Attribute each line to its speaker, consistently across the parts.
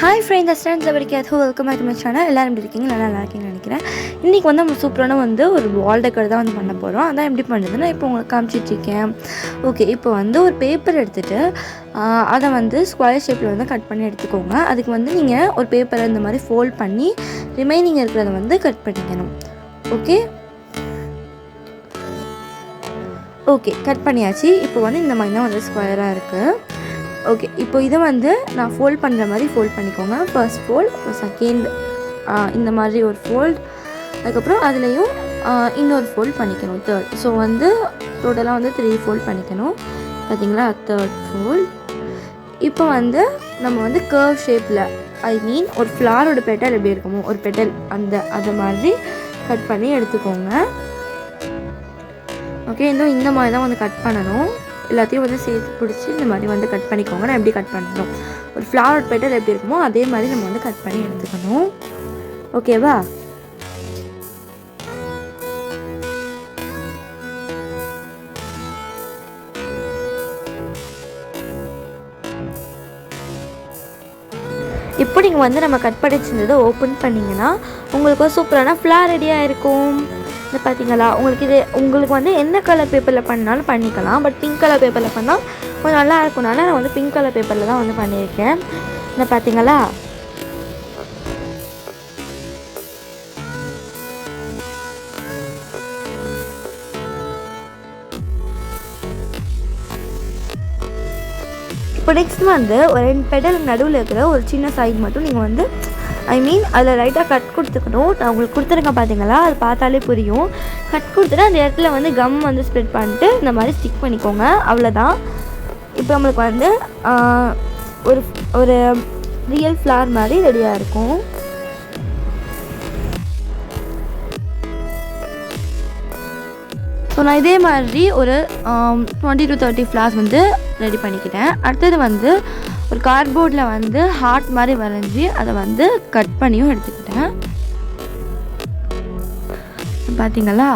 Speaker 1: Hi friends, students வரைக்கும் welcome back to my channel. எல்லோரும் எப்படி இருக்கீங்க? நல்லா இருக்கீங்கன்னு நினைக்கிறேன். இன்றைக்கி வந்து நம்ம சூப்பரான ஒரு வால் டெக்கர் தான் பண்ண போகிறோம். அதான் எப்படி பண்ணுறதுன்னா இப்போ உங்களுக்கு காமிச்சிட்ருக்கேன். ஓகே, இப்போ ஒரு பேப்பர் எடுத்துகிட்டு அதை ஸ்கொயர் ஷேப்பில் கட் பண்ணி எடுத்துக்கோங்க. அதுக்கு நீங்கள் ஒரு பேப்பரை இந்த மாதிரி ஃபோல்ட் பண்ணி ரிமைனிங் இருக்கிறத கட் பண்ணிக்கணும். ஓகே கட் பண்ணியாச்சு. இப்போ இந்த மாதிரி தான் ஸ்கொயராக இருக்குது. ஓகே, இப்போ இதை நான் ஃபோல்ட் பண்ணுற மாதிரி ஃபோல்ட் பண்ணிக்கோங்க. ஃபர்ஸ்ட் ஃபோல்ட், செகண்ட் இந்த மாதிரி ஒரு ஃபோல்ட், அதுக்கப்புறம் அதுலேயும் இன்னொரு ஃபோல்ட் பண்ணிக்கணும், தேர்ட். ஸோ டோட்டலாக 3 ஃபோல்ட் பண்ணிக்கணும். பார்த்தீங்களா, தேர்ட் ஃபோல்ட். இப்போ நம்ம கர்வ் ஷேப்பில், ஒரு ஃப்ளாரோட பெட்டல் எப்படி இருக்குமோ ஒரு பெட்டல் அதை மாதிரி கட் பண்ணி எடுத்துக்கோங்க. ஓகே, இன்னும் இந்த மாதிரி தான் கட் பண்ணணும். எல்லாத்தையும் சேர்த்து பிடிச்சி இந்த மாதிரி கட் பண்ணிக்கோங்க. நான் எப்படி கட் பண்ணணும், ஒரு ஃப்ளவர் பெட்டல் எப்படி இருக்குமோ அதே மாதிரி நம்ம கட் பண்ணி எடுத்துக்கணும். ஓகேவா? இப்போ நீங்கள் நம்ம கட் பண்ணி வச்சிருந்ததை ஓப்பன் பண்ணிங்கன்னா உங்களுக்கு சூப்பரான ஃப்ளவர் ரெடியாக இருக்கும். இது பார்த்தீங்களா, உங்களுக்கு என்ன கலர் பேப்பரில் பண்ணாலும் பண்ணிக்கலாம். பட் பிங்க் கலர் பேப்பரில் பண்ணால் கொஞ்சம் நல்லா இருக்கும்னால நான் பிங்க் கலர் பேப்பரில் தான் பண்ணியிருக்கேன். இந்த பார்த்தீங்களா, இப்போ நெக்ஸ்ட் ஒரு 2 பெடல் நடுவில் இருக்கிற ஒரு சின்ன சைடு மட்டும் நீங்கள் அதில் லைட்டாக கட் கொடுத்துக்கணும். நான் உங்களுக்கு கொடுத்துருங்க, பார்த்தீங்களா, அது பார்த்தாலே புரியும். கட் கொடுத்துட்டு அந்த இடத்துல கம் ஸ்ப்ரெட் பண்ணிட்டு இந்த மாதிரி ஸ்டிக் பண்ணிக்கோங்க. அவ்வளோதான். இப்போ நம்மளுக்கு ஒரு ஒரு ரியல் ஃப்ளவர் மாதிரி ரெடியாக இருக்கும். ஸோ நான் இதே மாதிரி ஒரு 20 to 30 ஃப்ளவர்ஸ் ரெடி பண்ணிக்கிட்டேன். அடுத்தது ஒரு கார்ட்போர்டில் ஹார்ட் மாதிரி வரைஞ்சி அதை கட் பண்ணியும் எடுத்துக்கிட்டேன். பார்த்தீங்களா,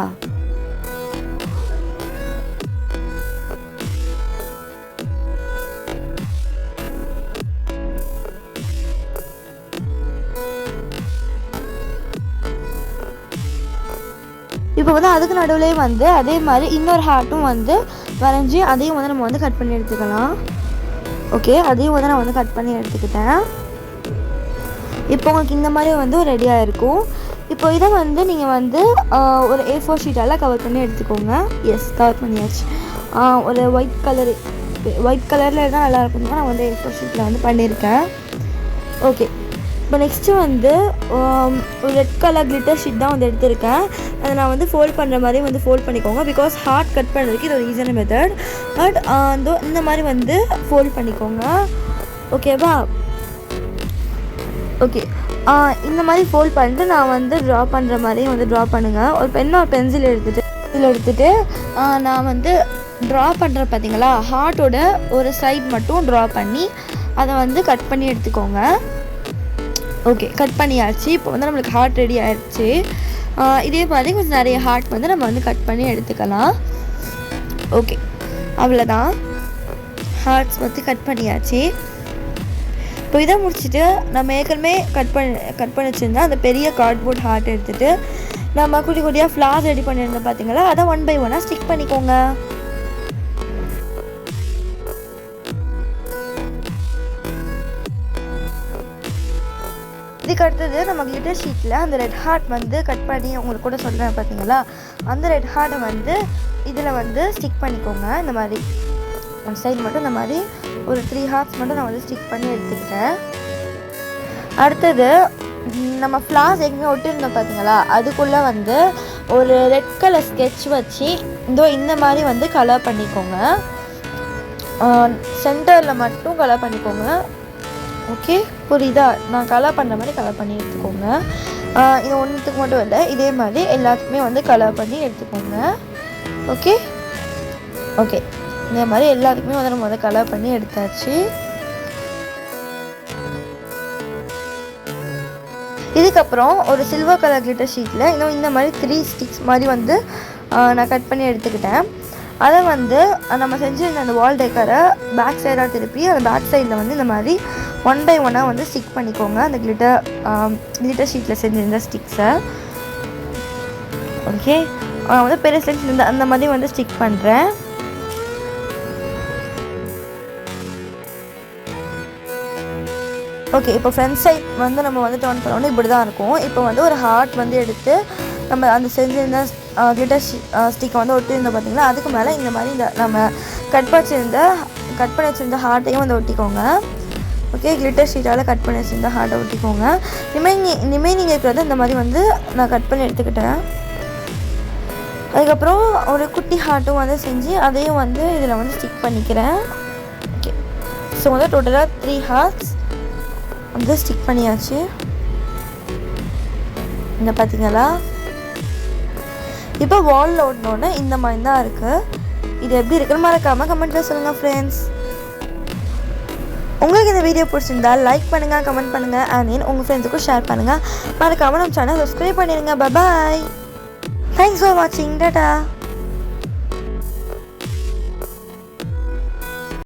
Speaker 1: இப்போ அதுக்கு நடுவுலேயே அதே மாதிரி இன்னொரு ஹார்ட்டும் வரைஞ்சி அதையும் நம்ம கட் பண்ணி எடுத்துக்கலாம். ஓகே, அதையும் நான் கட் பண்ணி எடுத்துக்கிட்டேன். இப்போ உங்களுக்கு இந்த மாதிரி ரெடியாக இருக்கும். இப்போ இதை நீங்கள் ஒரு A4 ஷீட்டால் கவர் பண்ணி எடுத்துக்கோங்க. எஸ், கவர் பண்ணியாச்சு. ஒரு ஒயிட் கலரில் இருந்தால் நல்லாயிருக்கும். நான் A4 ஷீட்டில் பண்ணியிருக்கேன். ஓகே, இப்போ நெக்ஸ்ட்டு ஒரு ரெட் கலர் கிளிட்டர் ஷீட் தான் எடுத்திருக்கேன். அதை நான் ஃபோல்ட் பண்ணுற மாதிரி ஃபோல்ட் பண்ணிக்கோங்க. பிகாஸ் ஹார்ட் கட் பண்ணுறதுக்கு இது ஒரு ஈஸியான மெத்தட். பட் இந்த மாதிரி ஃபோல்ட் பண்ணிக்கோங்க. ஓகேவா? ஓகே, இந்த மாதிரி ஃபோல்ட் பண்ணிட்டு நான் ட்ரா பண்ணுற மாதிரி ட்ரா பண்ணுங்கள். ஒரு பென் ஒரு பென்சில் எடுத்துகிட்டு நான் ட்ரா பண்ணுறேன். பார்த்தீங்களா, ஹார்ட்டோட ஒரு சைட் மட்டும் ட்ரா பண்ணி அதை கட் பண்ணி எடுத்துக்கோங்க. ஓகே, கட் பண்ணியாச்சு. இப்போ நம்மளுக்கு ஹார்ட் ரெடி ஆயிடுச்சு. இதே மாதிரி கொஞ்சம் நிறைய ஹார்ட் நம்ம கட் பண்ணி எடுத்துக்கலாம். ஓகே, அவ்வளோதான். ஹார்ட்ஸ் கட் பண்ணியாச்சு. இப்போ இதை முடிச்சுட்டு நம்ம ஏற்கனவே கட் பண்ணி வச்சுருந்தா அந்த பெரிய கார்ட்போர்ட் ஹார்ட் எடுத்துகிட்டு நம்ம குட்டி குட்டியாக ஃப்ளார்ஸ் ரெடி பண்ணியிருந்தோம். பார்த்தீங்களா, அதை 1 by 1 ஸ்டிக் பண்ணிக்கோங்க. இதுக்கு அடுத்தது நம்ம கிளிட்டர் ஷீட்டில் அந்த ரெட் ஹார்ட் கட் பண்ணி உங்களுக்கு கூட சொல்கிறேன். பார்த்தீங்களா, அந்த ரெட் ஹார்ட்டை இதில் ஸ்டிக் பண்ணிக்கோங்க. இந்த மாதிரி ஒன் சைடு மட்டும் இந்த மாதிரி ஒரு 3 ஹார்ட்ஸ் மட்டும் நான் ஸ்டிக் பண்ணி எடுத்துக்கிட்டேன். அடுத்தது நம்ம ஃப்ளார்ஸ் எங்கே ஒட்டிருந்தோம் பார்த்தீங்களா, அதுக்குள்ளே ஒரு ரெட் கலர் ஸ்கெட்ச் வச்சு இந்த மாதிரி கலர் பண்ணிக்கோங்க. சென்டரில் மட்டும் கலர் பண்ணிக்கோங்க. ஓகே, புரியுதா? நான் கலர் பண்ணுற மாதிரி கலர் பண்ணி எடுத்துக்கோங்க. இது ஒன்றுத்துக்கு மட்டும் இல்லை, இதே மாதிரி எல்லாத்துக்குமே கலர் பண்ணி எடுத்துக்கோங்க. ஓகே, இதே மாதிரி எல்லாத்துக்குமே நம்ம கலர் பண்ணி எடுத்தாச்சு. இதுக்கப்புறம் ஒரு சில்வர் கலர் கிளிட்டர் ஷீட்டில் இன்னும் இந்த மாதிரி 3 ஸ்டிக்ஸ் மாதிரி நான் கட் பண்ணி எடுத்துக்கிட்டேன். அதை நம்ம செஞ்சுருந்த அந்த வால் டெக்கரை பேக் சைடாக திருப்பி அந்த பேக் சைடில் இந்த மாதிரி ஒன் பை ஒன்னாக வந்து ஸ்டிக் பண்ணிக்கோங்க அந்த கிளிட்டர் ஷீட்டில் செஞ்சிருந்த ஸ்டிக்ஸை. ஓகே, வந்து பெருசு அந்த மாதிரி வந்து ஸ்டிக் பண்ணுறேன். ஓகே, இப்போ ஃப்ரண்ட் சைட் வந்து நம்ம வந்து டர்ன் பண்ணோன்னா இப்படி தான் இருக்கும். இப்போ வந்து ஒரு ஹார்ட் வந்து எடுத்து நம்ம அந்த செஞ்சிருந்த கிளிட்டர் ஸ்டிக்கை வந்து ஒட்டியிருந்தோம் பார்த்தீங்களா, அதுக்கு மேலே இந்த மாதிரி இந்த நம்ம கட் பண்ணி வச்சுருந்த ஹார்ட்டையும் வந்து ஒட்டிக்கோங்க. ஓகே, கிளிட்டர் ஷீட்டால் கட் பண்ணி வச்சுருந்த ஹார்ட்டை ஒட்டிக்கோங்க. ரிமைனிங் இருக்கிறது இந்த மாதிரி வந்து நான் கட் பண்ணி எடுத்துக்கிட்டேன். அதுக்கப்புறம் ஒரு குட்டி ஹார்ட்டும் வந்து செஞ்சு அதையும் வந்து இதில் வந்து ஸ்டிக் பண்ணிக்கிறேன். ஓகே, ஸோ வந்து டோட்டலாக 3 ஹார்ட்ஸ் வந்து ஸ்டிக் பண்ணியாச்சு. இந்த பார்த்தீங்களா, இப்போ வாலில் ஓட்டினோடனே இந்த மாதிரி தான் இருக்குது. இது எப்படி இருக்குன்னு மறக்காமல் கமெண்ட்டில் சொல்லுங்கள் ஃப்ரெண்ட்ஸ். உங்களுக்கு இந்த வீடியோ பிடிச்சிருந்தா லைக் பண்ணுங்கள், கமெண்ட் பண்ணுங்கள், அண்ட் உங்கள் ஃப்ரெண்ட்ஸுக்கும் ஷேர் பண்ணுங்கள். மறக்காமல் நம்ம சேனல் சப்ஸ்கிரைப் பண்ணிடுங்க. பாய், தேங்க்ஸ் ஃபார் வாட்சிங். டாடா.